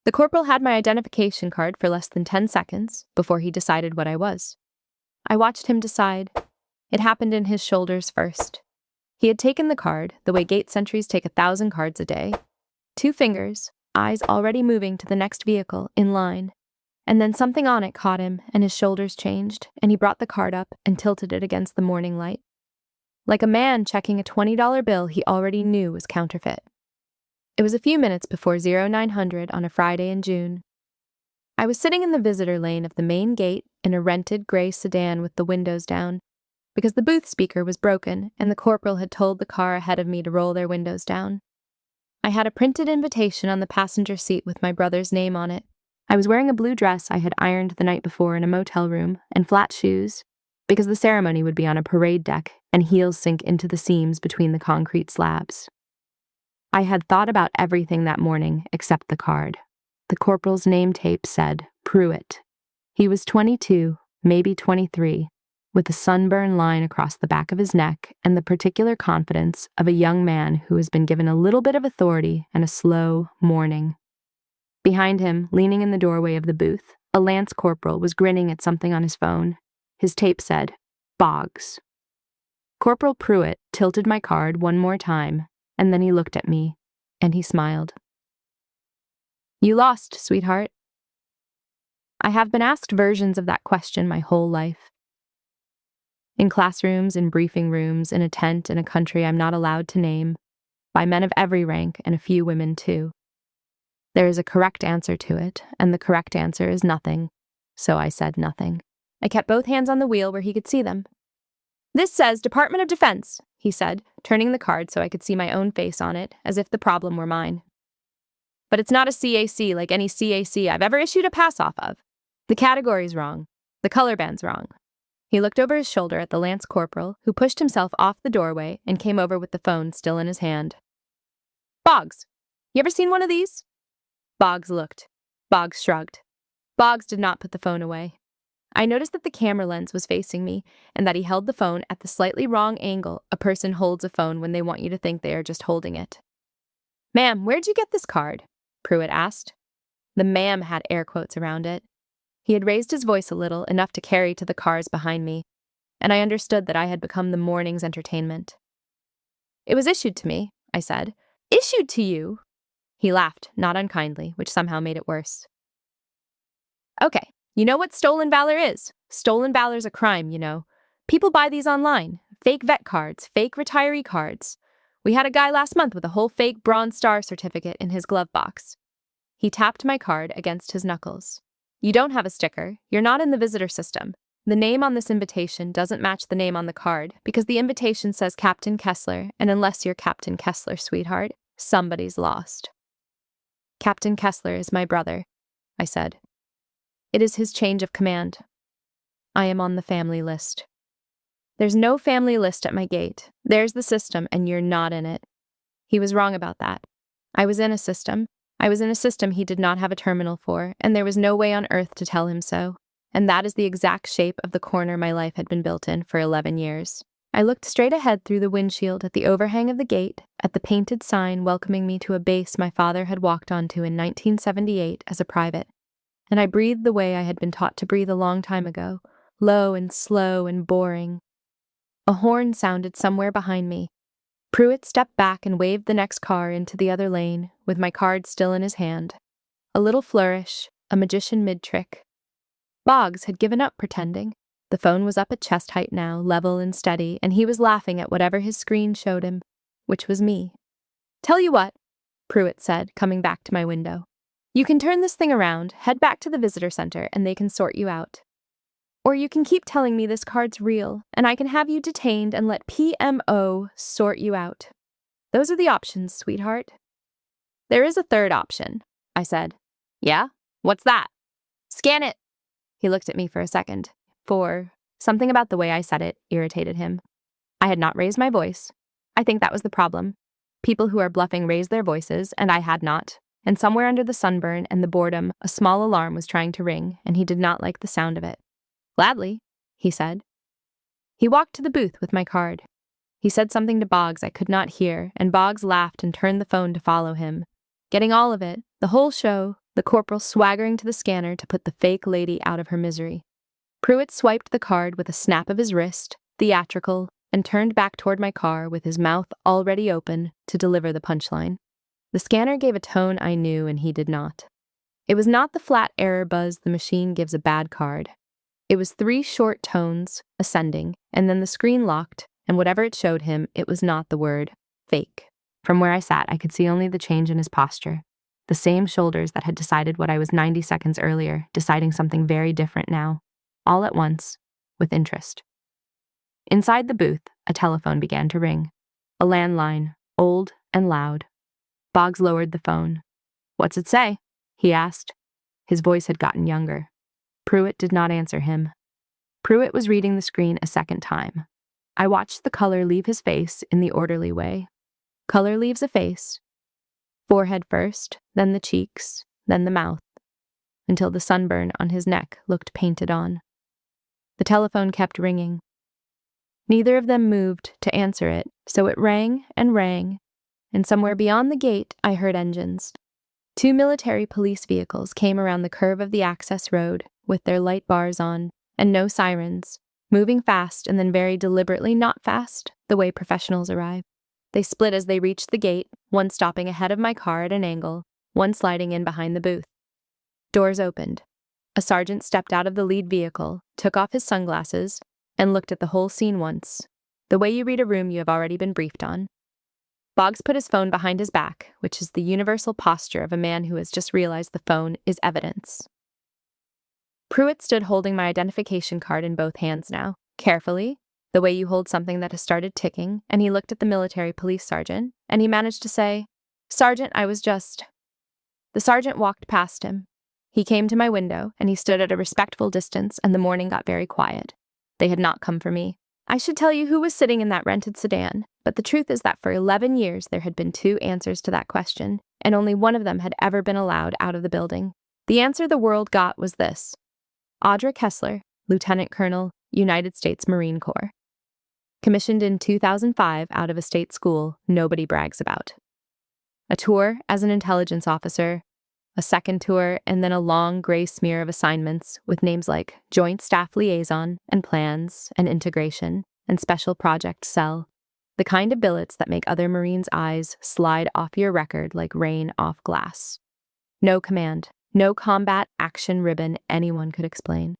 The corporal had my identification card for less than 10 seconds before he decided what I was. I watched him decide. It happened in his shoulders first. He had taken the card, the way gate sentries take 1,000 cards a day. 2 fingers, eyes already moving to the next vehicle, in line. And then something on it caught him, and his shoulders changed, and he brought the card up and tilted it against the morning light. Like a man checking a $20 bill he already knew was counterfeit. It was a few minutes before 0900 on a Friday in June. I was sitting in the visitor lane of the main gate in a rented gray sedan with the windows down, because the booth speaker was broken and the corporal had told the car ahead of me to roll their windows down. I had a printed invitation on the passenger seat with my brother's name on it. I was wearing a blue dress I had ironed the night before in a motel room and flat shoes, because the ceremony would be on a parade deck and heels sink into the seams between the concrete slabs. I had thought about everything that morning except the card. The corporal's name tape said Pruitt. He was 22, maybe 23, with a sunburn line across the back of his neck and the particular confidence of a young man who has been given a little bit of authority and a slow morning. Behind him, leaning in the doorway of the booth, a lance corporal was grinning at something on his phone. His tape said, Boggs. Corporal Pruitt tilted my card one more time, and then he looked at me, and he smiled. You lost, sweetheart. I have been asked versions of that question my whole life. In classrooms, in briefing rooms, in a tent in a country I'm not allowed to name, by men of every rank and a few women too. There is a correct answer to it, and the correct answer is nothing, so I said nothing. I kept both hands on the wheel where he could see them. This says Department of Defense, he said, turning the card so I could see my own face on it, as if the problem were mine. But it's not a CAC like any CAC I've ever issued a pass off of. The category's wrong. The color band's wrong. He looked over his shoulder at the lance corporal, who pushed himself off the doorway and came over with the phone still in his hand. Boggs, you ever seen one of these? Boggs looked. Boggs shrugged. Boggs did not put the phone away. I noticed that the camera lens was facing me and that he held the phone at the slightly wrong angle a person holds a phone when they want you to think they are just holding it. Ma'am, where'd you get this card? Pruitt asked. The ma'am had air quotes around it. He had raised his voice a little, enough to carry to the cars behind me, and I understood that I had become the morning's entertainment. It was issued to me, I said. Issued to you? He laughed, not unkindly, which somehow made it worse. Okay, you know what stolen valor is. Stolen valor's a crime, you know. People buy these online. Fake vet cards, fake retiree cards. We had a guy last month with a whole fake Bronze Star certificate in his glove box. He tapped my card against his knuckles. You don't have a sticker. You're not in the visitor system. The name on this invitation doesn't match the name on the card because the invitation says Captain Kessler, and unless you're Captain Kessler, sweetheart, somebody's lost. Captain Kessler is my brother, I said. It is his change of command. I am on the family list. There's no family list at my gate. There's the system, and you're not in it. He was wrong about that. I was in a system. I was in a system he did not have a terminal for, and there was no way on earth to tell him so. And that is the exact shape of the corner my life had been built in for 11 years. I looked straight ahead through the windshield at the overhang of the gate, at the painted sign welcoming me to a base my father had walked onto in 1978 as a private. And I breathed the way I had been taught to breathe a long time ago, low and slow and boring. A horn sounded somewhere behind me. Pruitt stepped back and waved the next car into the other lane, with my card still in his hand. A little flourish, a magician mid-trick. Boggs had given up pretending. The phone was up at chest height now, level and steady, and he was laughing at whatever his screen showed him, which was me. Tell you what, Pruitt said, coming back to my window. You can turn this thing around, head back to the visitor center, and they can sort you out. Or you can keep telling me this card's real, and I can have you detained and let PMO sort you out. Those are the options, sweetheart. There is a third option, I said. Yeah? What's that? Scan it. He looked at me for a second. Something about the way I said it irritated him. I had not raised my voice. I think that was the problem. People who are bluffing raise their voices, and I had not. And somewhere under the sunburn and the boredom, a small alarm was trying to ring, and he did not like the sound of it. Gladly, he said. He walked to the booth with my card. He said something to Boggs I could not hear, and Boggs laughed and turned the phone to follow him. Getting all of it, the whole show, the corporal swaggering to the scanner to put the fake lady out of her misery. Pruitt swiped the card with a snap of his wrist, theatrical, and turned back toward my car with his mouth already open to deliver the punchline. The scanner gave a tone I knew and he did not. It was not the flat error buzz the machine gives a bad card. It was 3 short tones, ascending, and then the screen locked, and whatever it showed him, it was not the word fake. From where I sat, I could see only the change in his posture. The same shoulders that had decided what I was 90 seconds earlier, deciding something very different now. All at once, with interest. Inside the booth, a telephone began to ring. A landline, old and loud. Boggs lowered the phone. "What's it say?" he asked. His voice had gotten younger. Pruitt did not answer him. Pruitt was reading the screen a second time. I watched the color leave his face in the orderly way. Color leaves a face. Forehead first, then the cheeks, then the mouth, until the sunburn on his neck looked painted on. The telephone kept ringing. Neither of them moved to answer it, so it rang, and somewhere beyond the gate I heard engines. 2 military police vehicles came around the curve of the access road with their light bars on, and no sirens, moving fast and then very deliberately not fast, the way professionals arrive. They split as they reached the gate, one stopping ahead of my car at an angle, one sliding in behind the booth. Doors opened. A sergeant stepped out of the lead vehicle, took off his sunglasses, and looked at the whole scene once, the way you read a room you have already been briefed on. Boggs put his phone behind his back, which is the universal posture of a man who has just realized the phone is evidence. Pruitt stood holding my identification card in both hands now, carefully, the way you hold something that has started ticking, and he looked at the military police sergeant, and he managed to say, "Sergeant, I was just..." The sergeant walked past him. He came to my window, and he stood at a respectful distance, and the morning got very quiet. They had not come for me. I should tell you who was sitting in that rented sedan, but the truth is that for 11 years there had been 2 answers to that question, and only one of them had ever been allowed out of the building. The answer the world got was this: Audra Kessler, Lieutenant Colonel, United States Marine Corps. Commissioned in 2005 out of a state school nobody brags about. A tour as an intelligence officer, a second tour, and then a long gray smear of assignments with names like Joint Staff Liaison and Plans and Integration and Special Project Cell, the kind of billets that make other Marines' eyes slide off your record like rain off glass. No command, no combat action ribbon anyone could explain.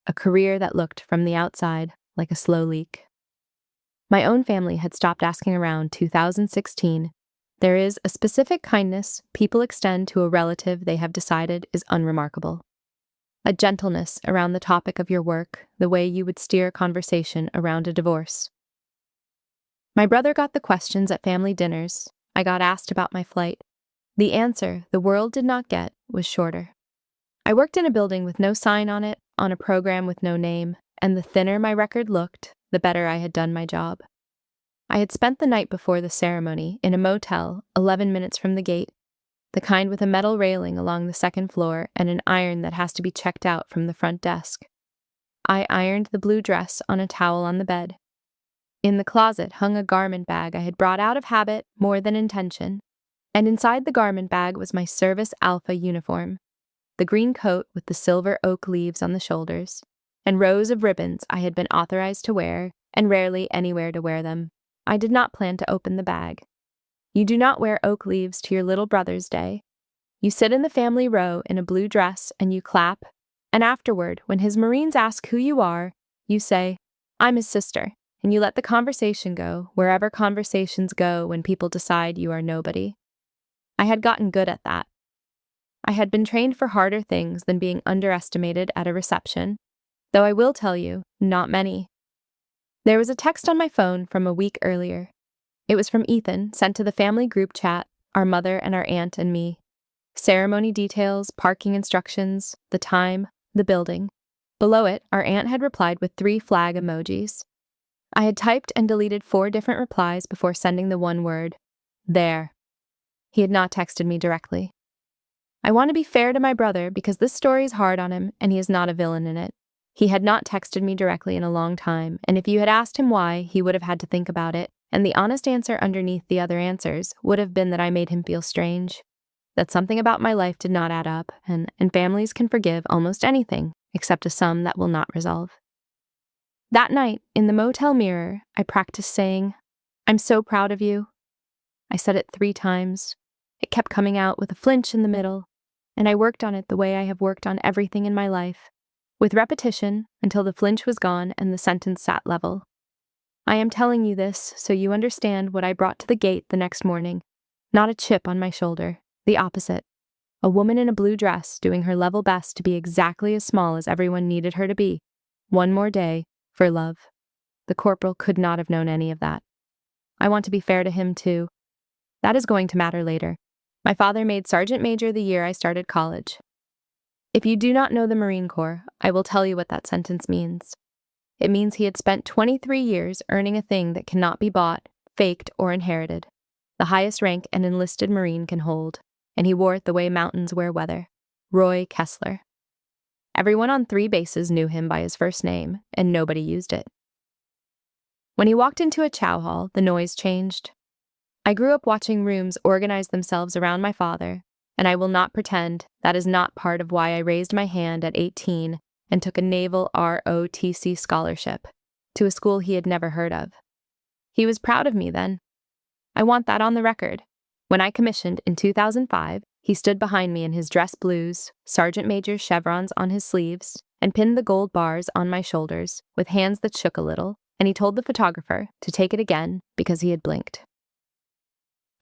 A career that looked from the outside like a slow leak. My own family had stopped asking around 2016. There is a specific kindness people extend to a relative they have decided is unremarkable. A gentleness around the topic of your work, the way you would steer a conversation around a divorce. My brother got the questions at family dinners. I got asked about my flight. The answer the world did not get was shorter. I worked in a building with no sign on it, on a program with no name, and the thinner my record looked, the better I had done my job. I had spent the night before the ceremony in a motel 11 minutes from the gate, the kind with a metal railing along the second floor and an iron that has to be checked out from the front desk. I ironed the blue dress on a towel on the bed. In the closet hung a garment bag I had brought out of habit more than intention, and inside the garment bag was my Service Alpha uniform, the green coat with the silver oak leaves on the shoulders, and rows of ribbons I had been authorized to wear, and rarely anywhere to wear them. I did not plan to open the bag. You do not wear oak leaves to your little brother's day. You sit in the family row in a blue dress and you clap, and afterward, when his Marines ask who you are, you say, "I'm his sister," and you let the conversation go wherever conversations go when people decide you are nobody. I had gotten good at that. I had been trained for harder things than being underestimated at a reception, though I will tell you, not many. There was a text on my phone from a week earlier. It was from Ethan, sent to the family group chat, our mother and our aunt and me. Ceremony details, parking instructions, the time, the building. Below it, our aunt had replied with 3 flag emojis. I had typed and deleted 4 different replies before sending the one word, "There." He had not texted me directly. I want to be fair to my brother because this story is hard on him and he is not a villain in it. He had not texted me directly in a long time, and if you had asked him why, he would have had to think about it, and the honest answer underneath the other answers would have been that I made him feel strange. that something about my life did not add up, and families can forgive almost anything except a sum that will not resolve. That night, in the motel mirror, I practiced saying, "I'm so proud of you." I said it 3 times. It kept coming out with a flinch in the middle, and I worked on it the way I have worked on everything in my life, with repetition until the flinch was gone and the sentence sat level. I am telling you this so you understand what I brought to the gate the next morning. Not a chip on my shoulder, the opposite. A woman in a blue dress doing her level best to be exactly as small as everyone needed her to be. One more day, for love. The corporal could not have known any of that. I want to be fair to him, too. That is going to matter later. My father made sergeant major the year I started college. If you do not know the Marine Corps, I will tell you what that sentence means. It means he had spent 23 years earning a thing that cannot be bought, faked, or inherited. The highest rank an enlisted Marine can hold, and he wore it the way mountains wear weather. Roy Kessler. Everyone on 3 bases knew him by his first name, and nobody used it. When he walked into a chow hall, the noise changed. I grew up watching rooms organize themselves around my father, and I will not pretend that is not part of why I raised my hand at 18 and took a naval ROTC scholarship to a school he had never heard of. He was proud of me then. I want that on the record. When I commissioned in 2005, he stood behind me in his dress blues, sergeant major chevrons on his sleeves, and pinned the gold bars on my shoulders with hands that shook a little, and he told the photographer to take it again because he had blinked.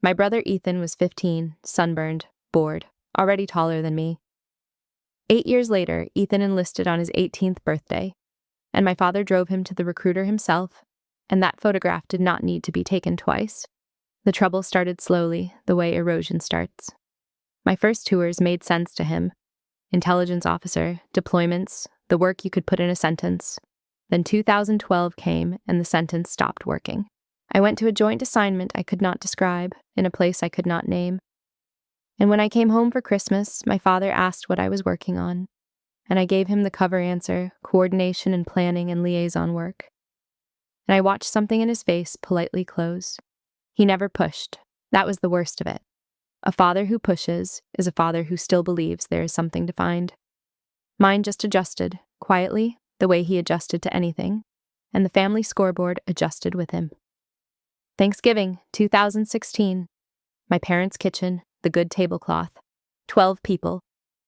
My brother Ethan was 15, sunburned, bored, already taller than me. 8 years later, Ethan enlisted on his 18th birthday, and my father drove him to the recruiter himself, and that photograph did not need to be taken twice. The trouble started slowly, the way erosion starts. My first tours made sense to him. Intelligence officer, deployments, the work you could put in a sentence. Then 2012 came, and the sentence stopped working. I went to a joint assignment I could not describe, in a place I could not name. And when I came home for Christmas, my father asked what I was working on, and I gave him the cover answer, coordination and planning and liaison work. And I watched something in his face politely close. He never pushed. That was the worst of it. A father who pushes is a father who still believes there is something to find. Mine just adjusted, quietly, the way he adjusted to anything, and the family scoreboard adjusted with him. Thanksgiving, 2016. My parents' kitchen, the good tablecloth. 12 people.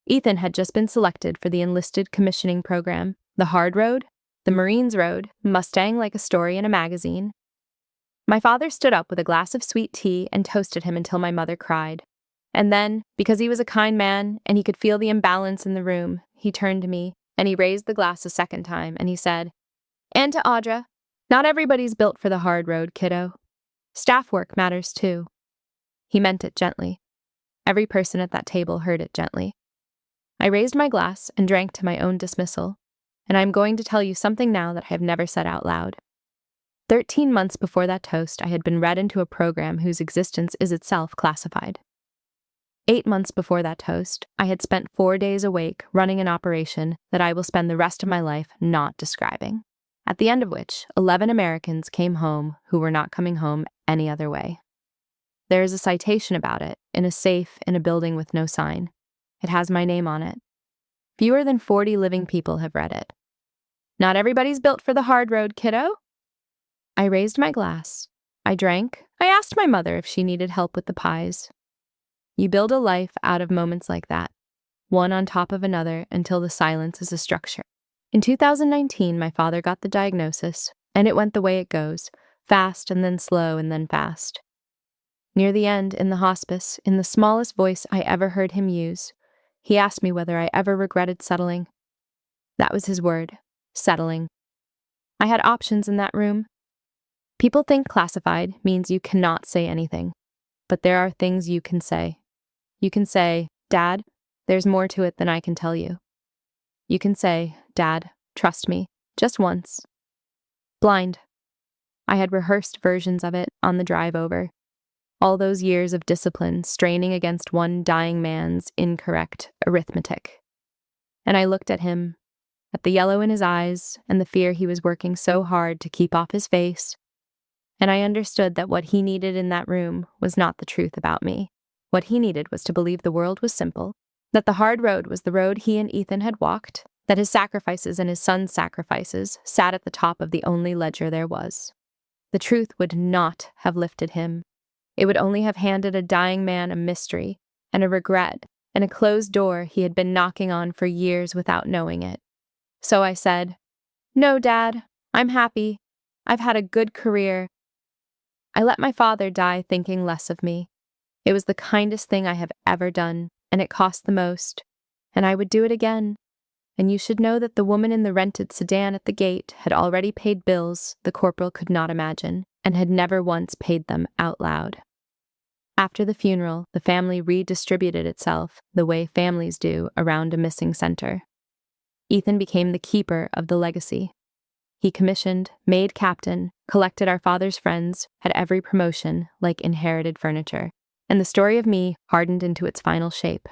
Ethan had just been selected for the enlisted commissioning program, the hard road, the Marines road, Mustang like a story in a magazine. My father stood up with a glass of sweet tea and toasted him until my mother cried. And then, because he was a kind man and he could feel the imbalance in the room, he turned to me and he raised the glass a second time and he said, "And to Audra, not everybody's built for the hard road, kiddo. Staff work matters too." He meant it gently. Every person at that table heard it gently. I raised my glass and drank to my own dismissal, and I'm going to tell you something now that I have never said out loud. 13 months before that toast, I had been read into a program whose existence is itself classified. 8 months before that toast, I had spent 4 days awake running an operation that I will spend the rest of my life not describing, at the end of which 11 Americans came home who were not coming home any other way. There is a citation about it, in a safe in a building with no sign. It has my name on it. Fewer than 40 living people have read it. Not everybody's built for the hard road, kiddo. I raised my glass. I drank. I asked my mother if she needed help with the pies. You build a life out of moments like that, one on top of another until the silence is a structure. In 2019, my father got the diagnosis, and it went the way it goes, fast and then slow and then fast. Near the end, in the hospice, in the smallest voice I ever heard him use, he asked me whether I ever regretted settling. That was his word, settling. I had options in that room. People think classified means you cannot say anything, but there are things you can say. You can say, "Dad, there's more to it than I can tell you." You can say, "Dad, trust me, just once." Blind. I had rehearsed versions of it on the drive over. All those years of discipline straining against one dying man's incorrect arithmetic. And I looked at him, at the yellow in his eyes and the fear he was working so hard to keep off his face, and I understood that what he needed in that room was not the truth about me. What he needed was to believe the world was simple, that the hard road was the road he and Ethan had walked, that his sacrifices and his son's sacrifices sat at the top of the only ledger there was. The truth would not have lifted him. It would only have handed a dying man a mystery and a regret and a closed door he had been knocking on for years without knowing it. So I said, "No, Dad, I'm happy. I've had a good career." I let my father die thinking less of me. It was the kindest thing I have ever done, and it cost the most, and I would do it again. And you should know that the woman in the rented sedan at the gate had already paid bills the corporal could not imagine, and had never once paid them out loud. After the funeral, the family redistributed itself the way families do around a missing center. Ethan became the keeper of the legacy. He commissioned, made captain, collected our father's friends, had every promotion like inherited furniture, and the story of me hardened into its final shape.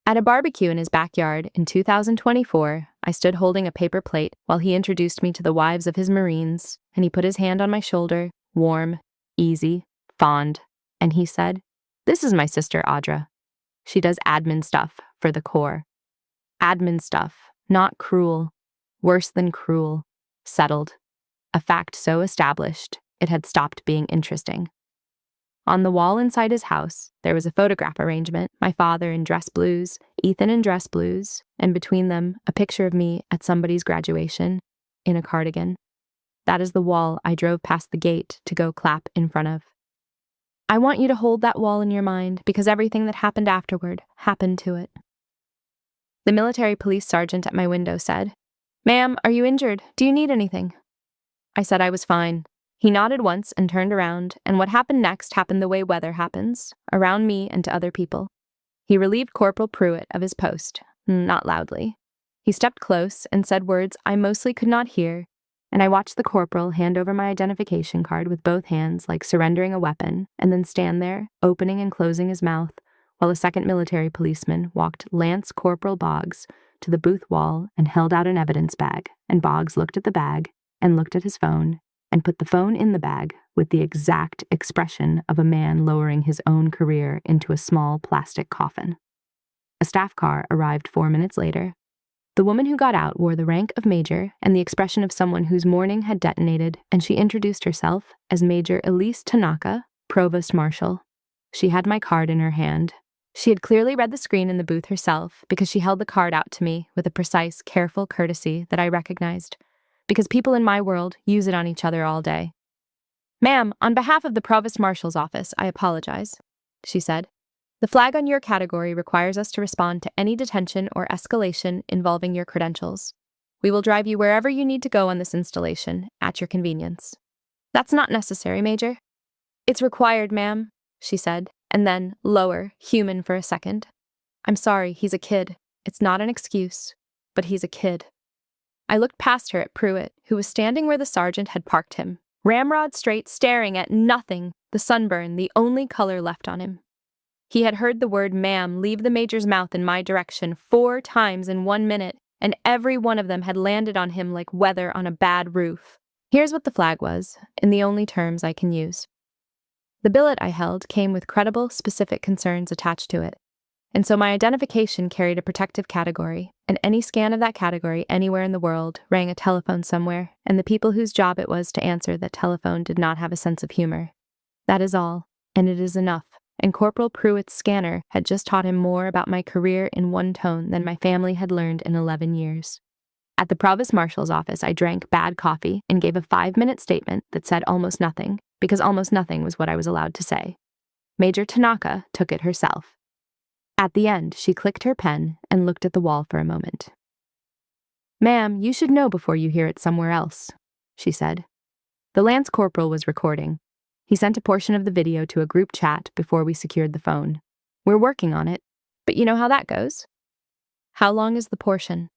At a barbecue in his backyard in 2024, I stood holding a paper plate while he introduced me to the wives of his Marines, and he put his hand on my shoulder, warm, easy, fond, and he said, "This is my sister Audra. She does admin stuff for the Corps. Admin stuff, not cruel, worse than cruel, settled. A fact so established, it had stopped being interesting." On the wall inside his house, there was a photograph arrangement, my father in dress blues, Ethan in dress blues, and between them, a picture of me at somebody's graduation, in a cardigan. That is the wall I drove past the gate to go clap in front of. I want you to hold that wall in your mind because everything that happened afterward happened to it. The military police sergeant at my window said, "Ma'am, are you injured? Do you need anything?" I said I was fine. He nodded once and turned around, and what happened next happened the way weather happens, around me and to other people. He relieved Corporal Pruitt of his post, not loudly. He stepped close and said words I mostly could not hear, and I watched the corporal hand over my identification card with both hands like surrendering a weapon, and then stand there, opening and closing his mouth, while a second military policeman walked Lance Corporal Boggs to the booth wall and held out an evidence bag, and Boggs looked at the bag and looked at his phone and put the phone in the bag with the exact expression of a man lowering his own career into a small plastic coffin. A staff car arrived 4 minutes later. The woman who got out wore the rank of major and the expression of someone whose morning had detonated, and she introduced herself as Major Elise Tanaka, Provost Marshal. She had my card in her hand. She had clearly read the screen in the booth herself because she held the card out to me with a precise, careful courtesy that I recognized, because people in my world use it on each other all day. "Ma'am, on behalf of the Provost Marshal's office, I apologize," she said. "The flag on your category requires us to respond to any detention or escalation involving your credentials. We will drive you wherever you need to go on this installation, at your convenience." "That's not necessary, Major." "It's required, ma'am," she said, and then, lower, human for a second. "I'm sorry, he's a kid. It's not an excuse, but he's a kid." I looked past her at Pruitt, who was standing where the sergeant had parked him, ramrod straight, staring at nothing, the sunburn, the only color left on him. He had heard the word "ma'am" leave the major's mouth in my direction 4 times in 1 minute, and every one of them had landed on him like weather on a bad roof. Here's what the flag was, in the only terms I can use. The billet I held came with credible, specific concerns attached to it, and so my identification carried a protective category, and any scan of that category anywhere in the world rang a telephone somewhere, and the people whose job it was to answer that telephone did not have a sense of humor. That is all, and it is enough, and Corporal Pruitt's scanner had just taught him more about my career in one tone than my family had learned in 11 years. At the Provost Marshal's office, I drank bad coffee and gave a 5-minute statement that said almost nothing, because almost nothing was what I was allowed to say. Major Tanaka took it herself. At the end, she clicked her pen and looked at the wall for a moment. "Ma'am, you should know before you hear it somewhere else," she said. The Lance Corporal was recording. He sent a portion of the video to a group chat before we secured the phone. "We're working on it, but you know how that goes." "How long is the portion?"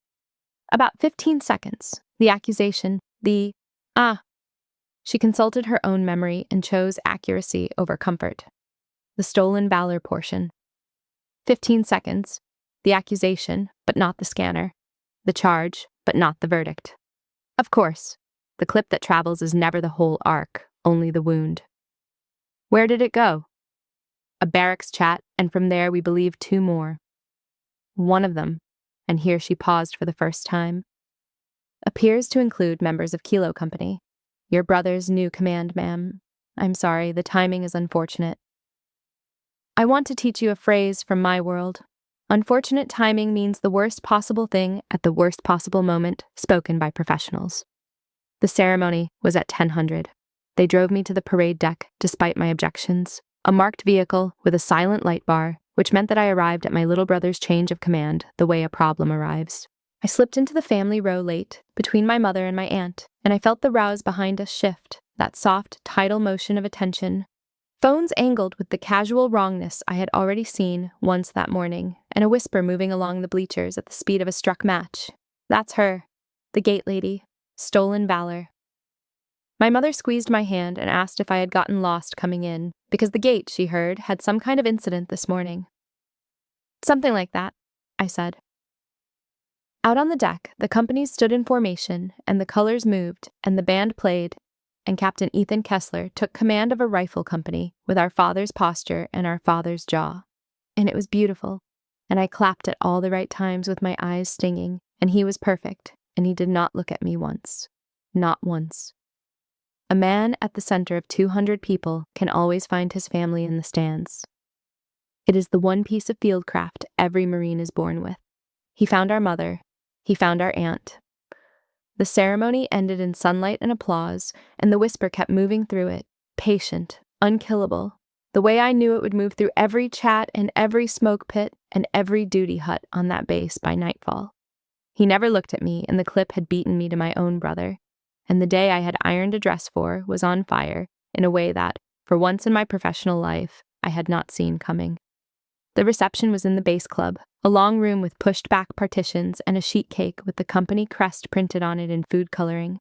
"About 15 seconds. The accusation, She consulted her own memory and chose accuracy over comfort. "The stolen valor portion. 15 seconds. The accusation, but not the scanner. The charge, but not the verdict. Of course, the clip that travels is never the whole arc, only the wound." "Where did it go?" a barracks chat, and from there we believed 2 more. One of them, and here she paused for the first time, appears to include members of Kilo Company. Your brother's new command, ma'am. I'm sorry, the timing is unfortunate. I want to teach you a phrase from my world. Unfortunate timing means the worst possible thing at the worst possible moment, spoken by professionals. The ceremony was at 10:00. They drove me to the parade deck, despite my objections, a marked vehicle with a silent light bar, which meant that I arrived at my little brother's change of command the way a problem arrives. I slipped into the family row late, between my mother and my aunt, and I felt the rows behind us shift, that soft, tidal motion of attention. Phones angled with the casual wrongness I had already seen once that morning, and a whisper moving along the bleachers at the speed of a struck match. That's her, the gate lady, stolen valor. My mother squeezed my hand and asked if I had gotten lost coming in, because the gate, she heard, had some kind of incident this morning. Something like that, I said. Out on the deck, the companies stood in formation, and the colors moved, and the band played, and Captain Ethan Kessler took command of a rifle company with our father's posture and our father's jaw. And it was beautiful, and I clapped at all the right times with my eyes stinging, and he was perfect, and he did not look at me once. Not once. A man at the center of 200 people can always find his family in the stands. It is the one piece of fieldcraft every Marine is born with. He found our mother. He found our aunt. The ceremony ended in sunlight and applause, and the whisper kept moving through it, patient, unkillable, the way I knew it would move through every chat and every smoke pit and every duty hut on that base by nightfall. He never looked at me, and the clip had beaten me to my own brother, and the day I had ironed a dress for was on fire in a way that, for once in my professional life, I had not seen coming. The reception was in the base club, a long room with pushed-back partitions and a sheet cake with the company crest printed on it in food coloring.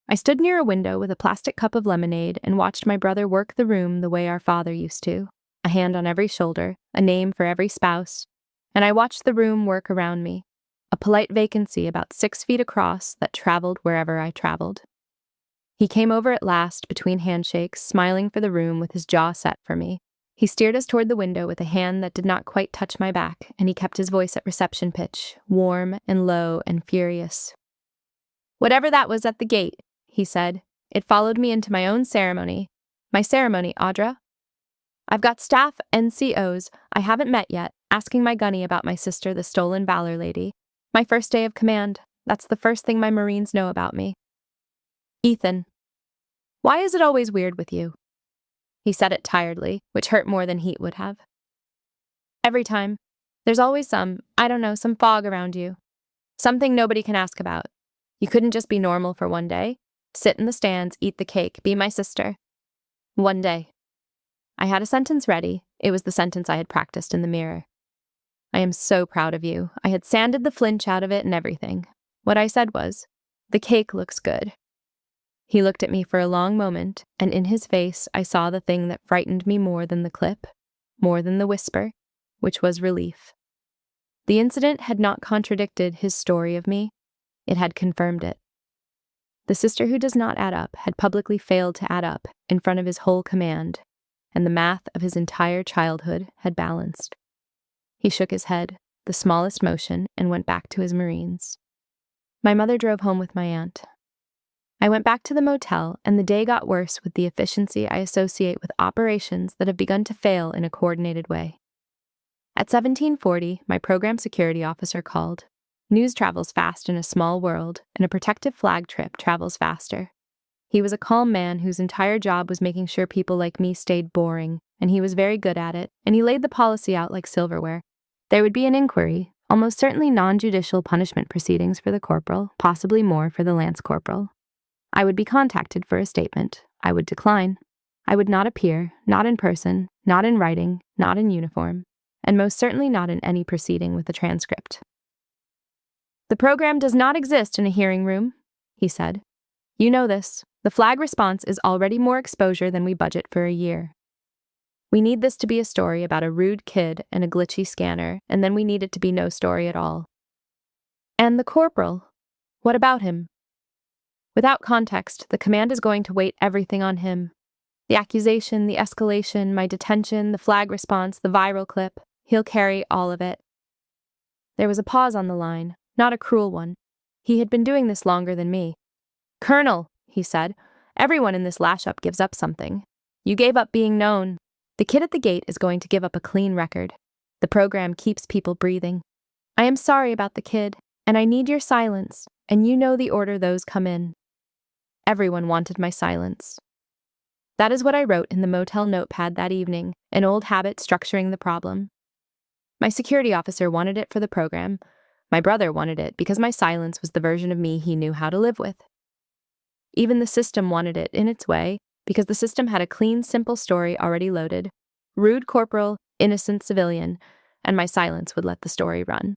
I stood near a window with a plastic cup of lemonade and watched my brother work the room the way our father used to, a hand on every shoulder, a name for every spouse, and I watched the room work around me, a polite vacancy about 6 feet across that traveled wherever I traveled. He came over at last between handshakes, smiling for the room with his jaw set for me. He steered us toward the window with a hand that did not quite touch my back, and he kept his voice at reception pitch, warm and low and furious. Whatever that was at the gate, he said, it followed me into my own ceremony. My ceremony, Audra. I've got staff NCOs I haven't met yet, asking my gunny about my sister, the stolen valor lady. My first day of command. That's the first thing my Marines know about me. Ethan. Why is it always weird with you? He said it tiredly, which hurt more than heat would have. Every time. There's always some fog around you. Something nobody can ask about. You couldn't just be normal for one day. Sit in the stands, eat the cake, be my sister. One day. I had a sentence ready. It was the sentence I had practiced in the mirror. I am so proud of you. I had sanded the flinch out of it and everything. What I said was, the cake looks good. He looked at me for a long moment, and in his face I saw the thing that frightened me more than the clip, more than the whisper, which was relief. The incident had not contradicted his story of me. It had confirmed it. The sister who does not add up had publicly failed to add up in front of his whole command, and the math of his entire childhood had balanced. He shook his head, the smallest motion, and went back to his Marines. My mother drove home with my aunt. I went back to the motel, and the day got worse with the efficiency I associate with operations that have begun to fail in a coordinated way. At 1740, my program security officer called. News travels fast in a small world, and a protective flag trip travels faster. He was a calm man whose entire job was making sure people like me stayed boring, and he was very good at it, and he laid the policy out like silverware. There would be an inquiry, almost certainly non-judicial punishment proceedings for the corporal, possibly more for the lance corporal. I would be contacted for a statement. I would decline. I would not appear, not in person, not in writing, not in uniform, and most certainly not in any proceeding with a transcript. The program does not exist in a hearing room, he said. You know this. The flag response is already more exposure than we budget for a year. We need this to be a story about a rude kid and a glitchy scanner, and then we need it to be no story at all. And the corporal? What about him? Without context, the command is going to weight everything on him. The accusation, the escalation, my detention, the flag response, the viral clip. He'll carry all of it. There was a pause on the line, not a cruel one. He had been doing this longer than me. "Colonel," he said, "everyone in this lash-up gives up something. You gave up being known. The kid at the gate is going to give up a clean record. The program keeps people breathing. I am sorry about the kid, and I need your silence, and you know the order those come in." Everyone wanted my silence. That is what I wrote in the motel notepad that evening, an old habit structuring the problem. My security officer wanted it for the program. My brother wanted it because my silence was the version of me he knew how to live with. Even the system wanted it in its way because the system had a clean, simple story already loaded. Rude corporal, innocent civilian, and my silence would let the story run.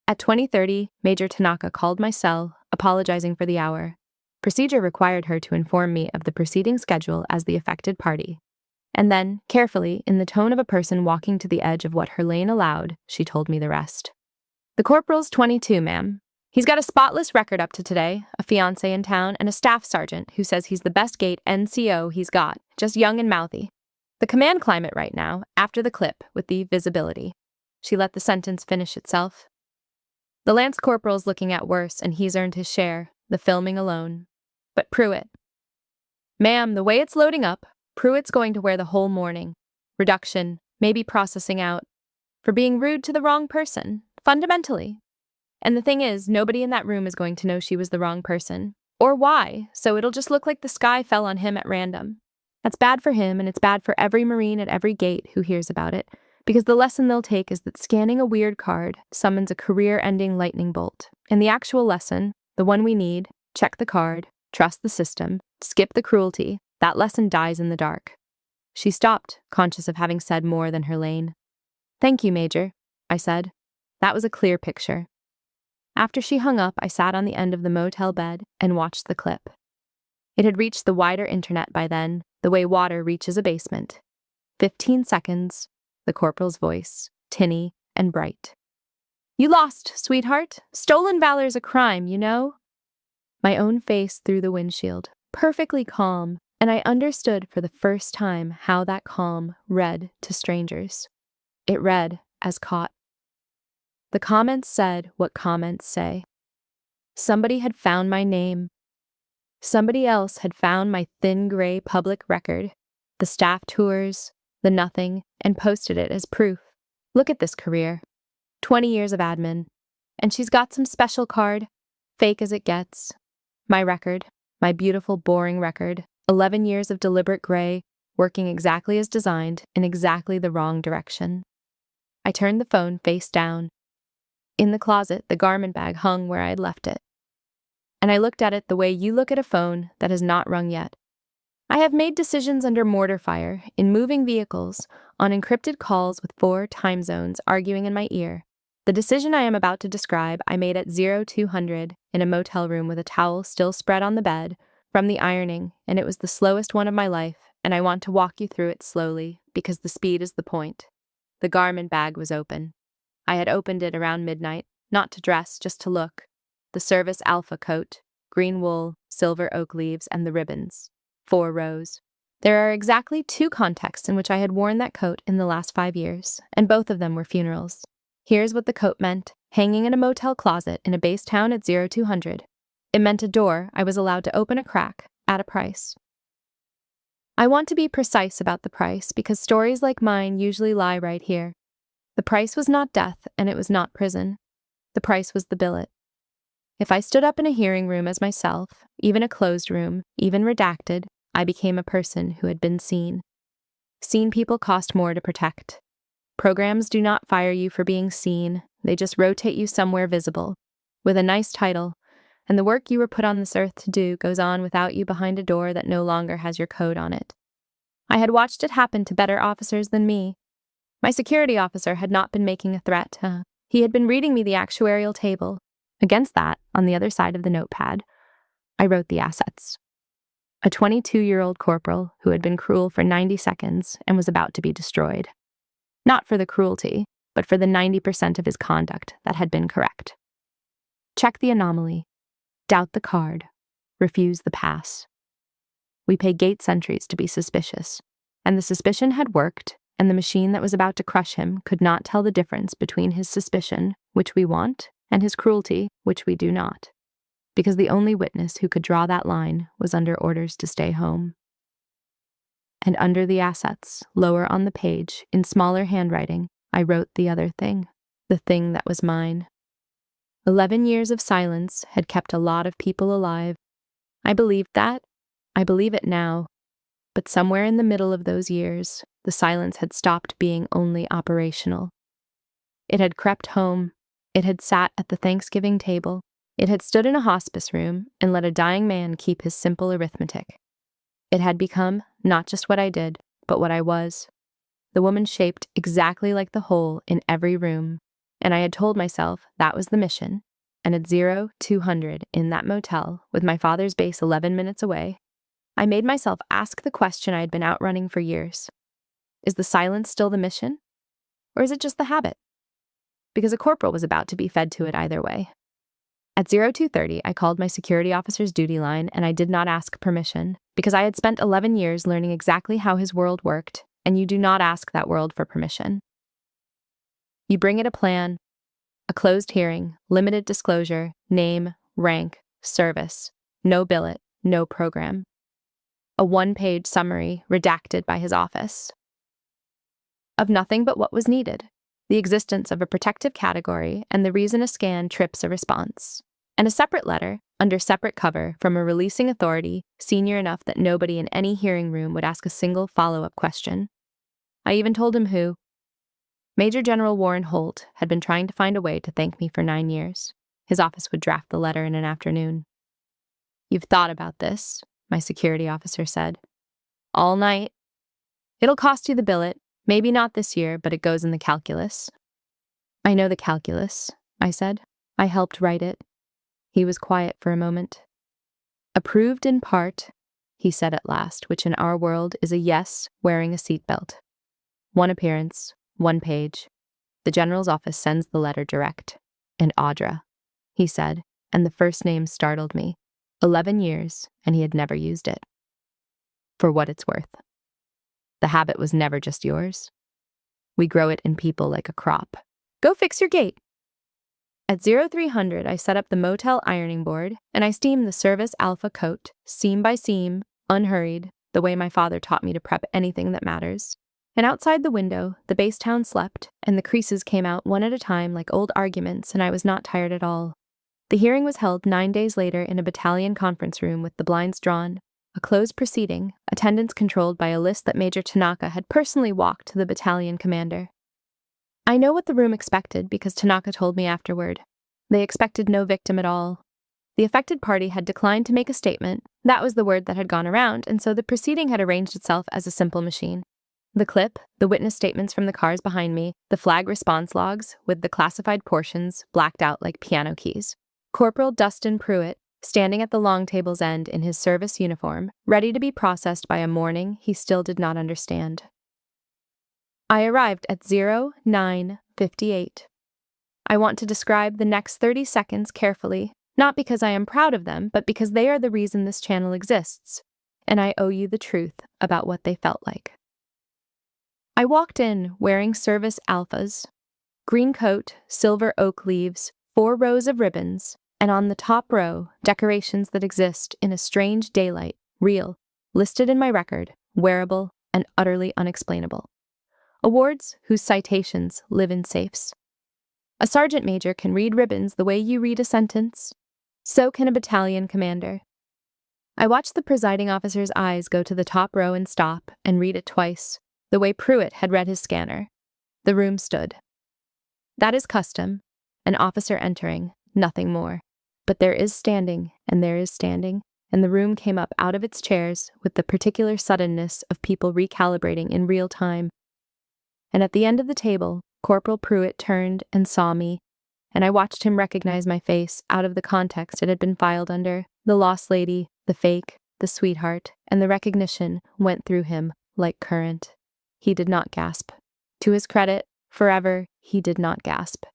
At 20:30, Major Tanaka called my cell, apologizing for the hour. Procedure required her to inform me of the proceeding schedule as the affected party. And then, carefully, in the tone of a person walking to the edge of what her lane allowed, she told me the rest. "The corporal's 22, ma'am. He's got a spotless record up to today, a fiancé in town, and a staff sergeant who says he's the best gate NCO he's got, just young and mouthy. The command climate right now, after the clip, with the visibility." She let the sentence finish itself. "The lance corporal's looking at worse, and he's earned his share, the filming alone. But Pruitt. Ma'am, the way it's loading up, Pruitt's going to wear the whole morning. Reduction, maybe processing out. For being rude to the wrong person, fundamentally. And the thing is, nobody in that room is going to know she was the wrong person. Or why, so it'll just look like the sky fell on him at random. That's bad for him, and it's bad for every Marine at every gate who hears about it, because the lesson they'll take is that scanning a weird card summons a career-ending lightning bolt. And the actual lesson, the one we need, check the card, trust the system, skip the cruelty, that lesson dies in the dark." She stopped, conscious of having said more than her lane. "Thank you, Major," I said. That was a clear picture. After she hung up, I sat on the end of the motel bed and watched the clip. It had reached the wider internet by then, the way water reaches a basement. 15 seconds, the corporal's voice, tinny and bright. "You lost, sweetheart. Stolen valor's a crime, you know." My own face through the windshield, perfectly calm, and I understood for the first time how that calm read to strangers. It read as caught. The comments said what comments say. Somebody had found my name. Somebody else had found my thin gray public record, the staff tours, the nothing, and posted it as proof. Look at this career. 20 years of admin. And she's got some special card, fake as it gets. My record, my beautiful, boring record, 11 years of deliberate gray, working exactly as designed in exactly the wrong direction. I turned the phone face down. In the closet, the garment bag hung where I had left it. And I looked at it the way you look at a phone that has not rung yet. I have made decisions under mortar fire, in moving vehicles, on encrypted calls with 4 time zones arguing in my ear. The decision I am about to describe I made at 0200 in a motel room with a towel still spread on the bed from the ironing, and it was the slowest one of my life, and I want to walk you through it slowly because the speed is the point. The garment bag was open. I had opened it around midnight, not to dress, just to look. The service alpha coat, green wool, silver oak leaves, and the ribbons. 4 rows. There are exactly 2 contexts in which I had worn that coat in the last 5 years, and both of them were funerals. Here's what the coat meant, hanging in a motel closet in a base town at 0200. It meant a door I was allowed to open a crack, at a price. I want to be precise about the price because stories like mine usually lie right here. The price was not death, and it was not prison. The price was the billet. If I stood up in a hearing room as myself, even a closed room, even redacted, I became a person who had been seen. Seen people cost more to protect. Programs do not fire you for being seen, they just rotate you somewhere visible, with a nice title, and the work you were put on this earth to do goes on without you behind a door that no longer has your code on it. I had watched it happen to better officers than me. My security officer had not been making a threat. He had been reading me the actuarial table. Against that, on the other side of the notepad, I wrote the assets. A 22-year-old corporal who had been cruel for 90 seconds and was about to be destroyed. Not for the cruelty, but for the 90% of his conduct that had been correct. Check the anomaly. Doubt the card. Refuse the pass. we pay gate sentries to be suspicious. And the suspicion had worked, and the machine that was about to crush him could not tell the difference between his suspicion, which we want, and his cruelty, which we do not. Because the only witness who could draw that line was under orders to stay home. And under the assets, lower on the page, in smaller handwriting, I wrote the other thing, the thing that was mine. 11 years of silence had kept a lot of people alive. I believed that. I believe it now. But somewhere in the middle of those years, the silence had stopped being only operational. It had crept home. It had sat at the Thanksgiving table. It had stood in a hospice room and let a dying man keep his simple arithmetic. It had become not just what I did, but what I was. The woman shaped exactly like the hole in every room, and I had told myself that was the mission, and at 0200 in that motel, with my father's base 11 minutes away, I made myself ask the question I had been outrunning for years. Is the silence still the mission? Or is it just the habit? Because a corporal was about to be fed to it either way. At 0230, I called my security officer's duty line, and I did not ask permission, because I had spent 11 years learning exactly how his world worked, and you do not ask that world for permission. You bring it a plan, a closed hearing, limited disclosure, name, rank, service, no billet, no program. A 1-page summary redacted by his office. Of nothing but what was needed, the existence of a protective category and the reason a scan trips a response. And a separate letter, under separate cover, from a releasing authority, senior enough that nobody in any hearing room would ask a single follow-up question. I even told him who. Major General Warren Holt had been trying to find a way to thank me for 9 years. His office would draft the letter in an afternoon. You've thought about this, my security officer said. All night. It'll cost you the billet, maybe not this year, but it goes in the calculus. I know the calculus, I said. I helped write it. He was quiet for a moment. Approved in part, he said at last, which in our world is a yes wearing a seatbelt. 1 appearance, 1 page. The general's office sends the letter direct. And Audra, he said, and the first name startled me. 11 years, and he had never used it. For what it's worth. The habit was never just yours. We grow it in people like a crop. Go fix your gate. At 0300, I set up the motel ironing board, and I steamed the Service Alpha coat, seam by seam, unhurried, the way my father taught me to prep anything that matters. And outside the window, the base town slept, and the creases came out one at a time like old arguments, and I was not tired at all. The hearing was held 9 days later in a battalion conference room with the blinds drawn, a closed proceeding, attendance controlled by a list that Major Tanaka had personally walked to the battalion commander. I know what the room expected because Tanaka told me afterward. They expected no victim at all. The affected party had declined to make a statement. That was the word that had gone around, and so the proceeding had arranged itself as a simple machine. The clip, the witness statements from the cars behind me, the flag response logs, with the classified portions blacked out like piano keys. Corporal Dustin Pruitt, standing at the long table's end in his service uniform, ready to be processed by a morning he still did not understand. I arrived at 0958. I want to describe the next 30 seconds carefully, not because I am proud of them, but because they are the reason this channel exists, and I owe you the truth about what they felt like. I walked in wearing Service Alphas, green coat, silver oak leaves, 4 rows of ribbons, and on the top row, decorations that exist in a strange daylight, real, listed in my record, wearable, and utterly unexplainable. Awards whose citations live in safes. A sergeant major can read ribbons the way you read a sentence. So can a battalion commander. I watched the presiding officer's eyes go to the top row and stop and read it twice, the way Pruitt had read his scanner. The room stood. That is custom, an officer entering, nothing more. But there is standing, and there is standing, and the room came up out of its chairs with the particular suddenness of people recalibrating in real time. And at the end of the table, Corporal Pruitt turned and saw me, and I watched him recognize my face out of the context it had been filed under. The lost lady, the fake, the sweetheart, and the recognition went through him like current. He did not gasp. To his credit, forever, he did not gasp.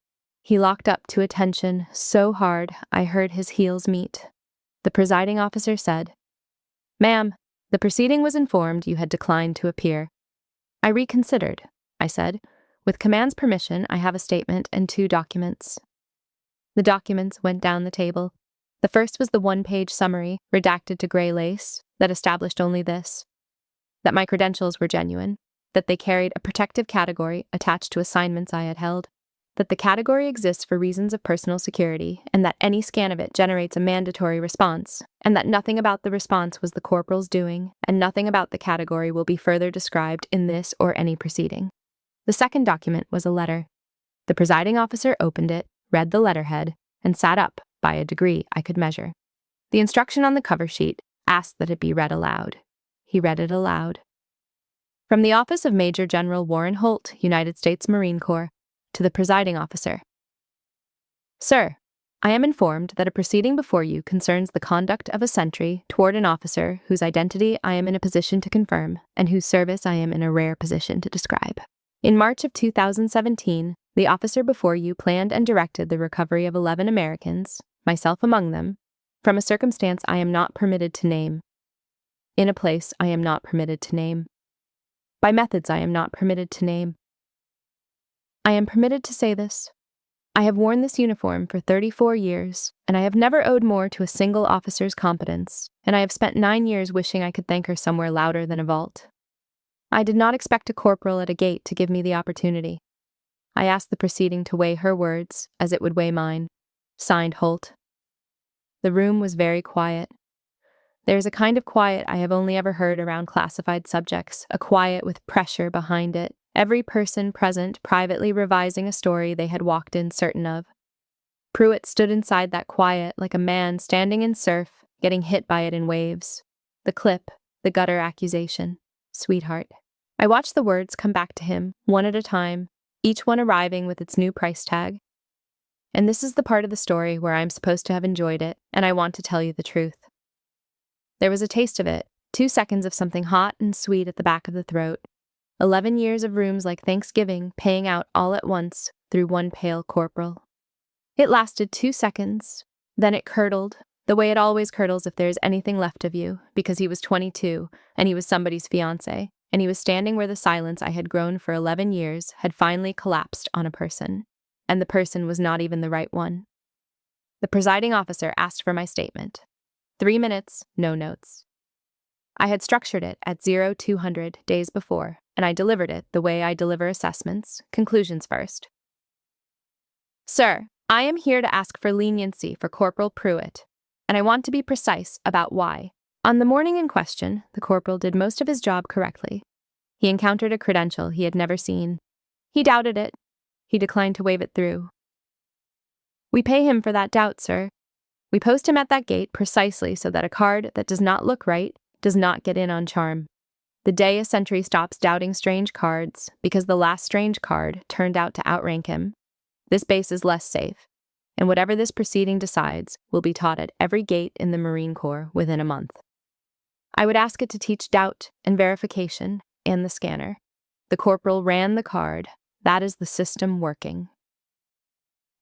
He locked up to attention so hard I heard his heels meet. The presiding officer said, "Ma'am, The proceeding was informed you had declined to appear. I reconsidered, I said. With command's permission, I have a statement and 2 documents. The documents went down the table. The first was the 1-page summary, redacted to gray lace, that established only this: that my credentials were genuine, that they carried a protective category attached to assignments I had held, that the category exists for reasons of personal security, and that any scan of it generates a mandatory response, and that nothing about the response was the corporal's doing, and nothing about the category will be further described in this or any proceeding. The second document was a letter. The presiding officer opened it, read the letterhead, and sat up by a degree I could measure. The instruction on the cover sheet asked that it be read aloud. He read it aloud. From the office of Major General Warren Holt, United States Marine Corps, to the presiding officer. Sir, I am informed that a proceeding before you concerns the conduct of a sentry toward an officer whose identity I am in a position to confirm and whose service I am in a rare position to describe. In March of 2017, the officer before you planned and directed the recovery of 11 Americans, myself among them, from a circumstance I am not permitted to name, in a place I am not permitted to name, by methods I am not permitted to name. I am permitted to say this. I have worn this uniform for 34 years, and I have never owed more to a single officer's competence, and I have spent 9 years wishing I could thank her somewhere louder than a vault. I did not expect a corporal at a gate to give me the opportunity. I asked the proceeding to weigh her words as it would weigh mine. Signed, Holt. The room was very quiet. There is a kind of quiet I have only ever heard around classified subjects, a quiet with pressure behind it, every person present privately revising a story they had walked in certain of. Pruitt stood inside that quiet like a man standing in surf, getting hit by it in waves. The clip, the gutter accusation. Sweetheart. I watched the words come back to him, one at a time, each one arriving with its new price tag. And this is the part of the story where I am supposed to have enjoyed it, and I want to tell you the truth. There was a taste of it, 2 seconds of something hot and sweet at the back of the throat. 11 years of rooms like Thanksgiving paying out all at once through one pale corporal. It lasted 2 seconds, then it curdled, the way it always curdles if there is anything left of you, because he was 22, and he was somebody's fiancé, and he was standing where the silence I had grown for 11 years had finally collapsed on a person, and the person was not even the right one. The presiding officer asked for my statement. 3 minutes, no notes. I had structured it at 0200 days before, and I delivered it the way I deliver assessments, conclusions first. Sir, I am here to ask for leniency for Corporal Pruitt, and I want to be precise about why. On the morning in question, the corporal did most of his job correctly. He encountered a credential he had never seen. He doubted it. He declined to wave it through. We pay him for that doubt, sir. We post him at that gate precisely so that a card that does not look right does not get in on charm. The day a sentry stops doubting strange cards because the last strange card turned out to outrank him, this base is less safe, and whatever this proceeding decides will be taught at every gate in the Marine Corps within a month. I would ask it to teach doubt and verification and the scanner. The corporal ran the card. That is the system working.